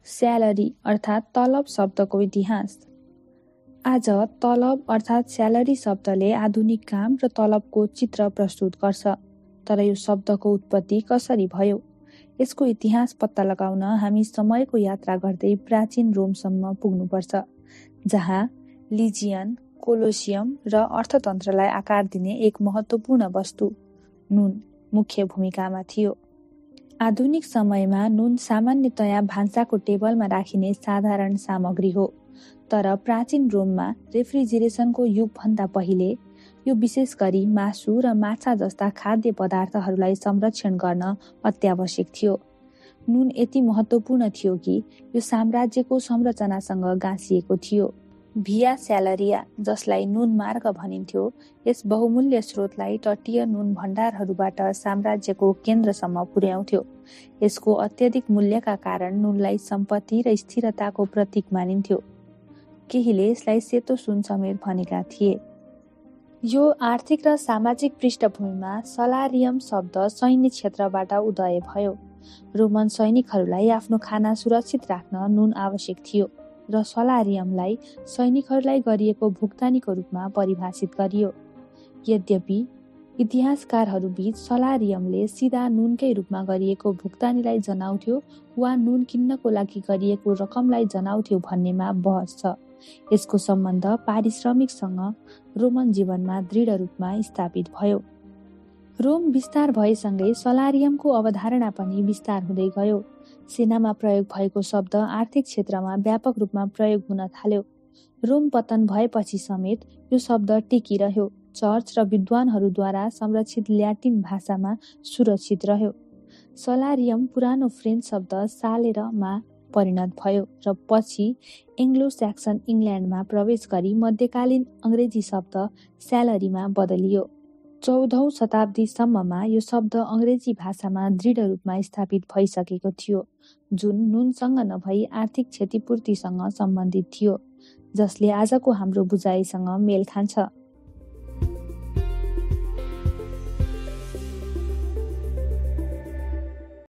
Salary अर्थात् तलब शब्दको इतिहास। आज तलब अर्थात् स्यालेरी शब्दले आधुनिक काम र तलबको चित्र प्रस्तुत गर्छ। तर यो शब्दको उत्पत्ति कसरी भयो, यसको इतिहास पत्ता लगाउन हामी समयको यात्रा गर्दै प्राचीन रोमसम्म पुग्नुपर्छ, जहाँ लिजियन, कोलोसियम र अर्थतन्त्रलाई आकार दिने एक महत्त्वपूर्ण वस्तु नुन मुख्य भूमिकामा थियो। आधुनिक समयमा नुन सामान्यतया भान्साको टेबलमा राखिने साधारण सामग्री हो, तर प्राचीन रोममा रेफ्रिजरेसनको युगभन्दा पहिले यो विशेष गरी मासु र माछा जस्ता खाद्य पदार्थहरूलाई संरक्षण गर्न अत्यावश्यक थियो। नुन यति महत्त्वपूर्ण थियो कि यो साम्राज्यको संरचनासँग गाँसिएको थियो। भिया स्यालेरिया, जसलाई नुन मार्ग भनिन्थ्यो, यस बहुमूल्य स्रोतलाई तटीय नुन भण्डारहरूबाट साम्राज्यको केन्द्रसम्म पुर्याउँथ्यो। यसको अत्यधिक मूल्यका कारण नुनलाई सम्पत्ति र स्थिरताको प्रतीक मानिन्थ्यो। केहीले यसलाई सेतो सुन समेत भनेका थिए। यो आर्थिक र सामाजिक पृष्ठभूमिमा सलारियम शब्द सैन्य क्षेत्रबाट उदय भयो। रोमन सैनिकहरूलाई आफ्नो खाना सुरक्षित राख्न नुन आवश्यक थियो र सलारियमलाई सैनिकहरूलाई गरिएको भुक्तानीको रूपमा परिभाषित गरियो। यद्यपि इतिहासकारहरूबीच सलारियमले सिधा नुनकै रूपमा गरिएको भुक्तानीलाई जनाउँथ्यो वा नुन किन्नको लागि गरिएको रकमलाई जनाउँथ्यो भन्नेमा बहस छ। यसको सम्बन्ध पारिश्रमिकसँग रोमन जीवनमा दृढ रूपमा स्थापित भयो। रोम विस्तार भएसँगै सलारियमको अवधारणा पनि विस्तार हुँदै गयो। सेनामा प्रयोग भएको शब्द आर्थिक क्षेत्रमा व्यापक रूपमा प्रयोग हुन थाल्यो। रोम पतन भएपछि समेत यो शब्द टिकिरह्यो। चर्च र विद्वानहरूद्वारा संरक्षित ल्याटिन भाषामा सुरक्षित रह्यो। सलारियम पुरानो फ्रेन्च शब्द सालेरमा परिणत भयो र पछि एङ्ग्लो स्याक्सन इङ्ल्यान्डमा प्रवेश गरी मध्यकालीन अङ्ग्रेजी शब्द स्यालेरीमा बदलियो। 14औं शताब्दीसम्ममा यो शब्द अङ्ग्रेजी भाषामा दृढ रूपमा स्थापित भइसकेको थियो, जुन नुनसँग नभई आर्थिक क्षतिपूर्तिसँग सम्बन्धित थियो, जसले आजको हाम्रो बुझाइसँग मेल खान्छ।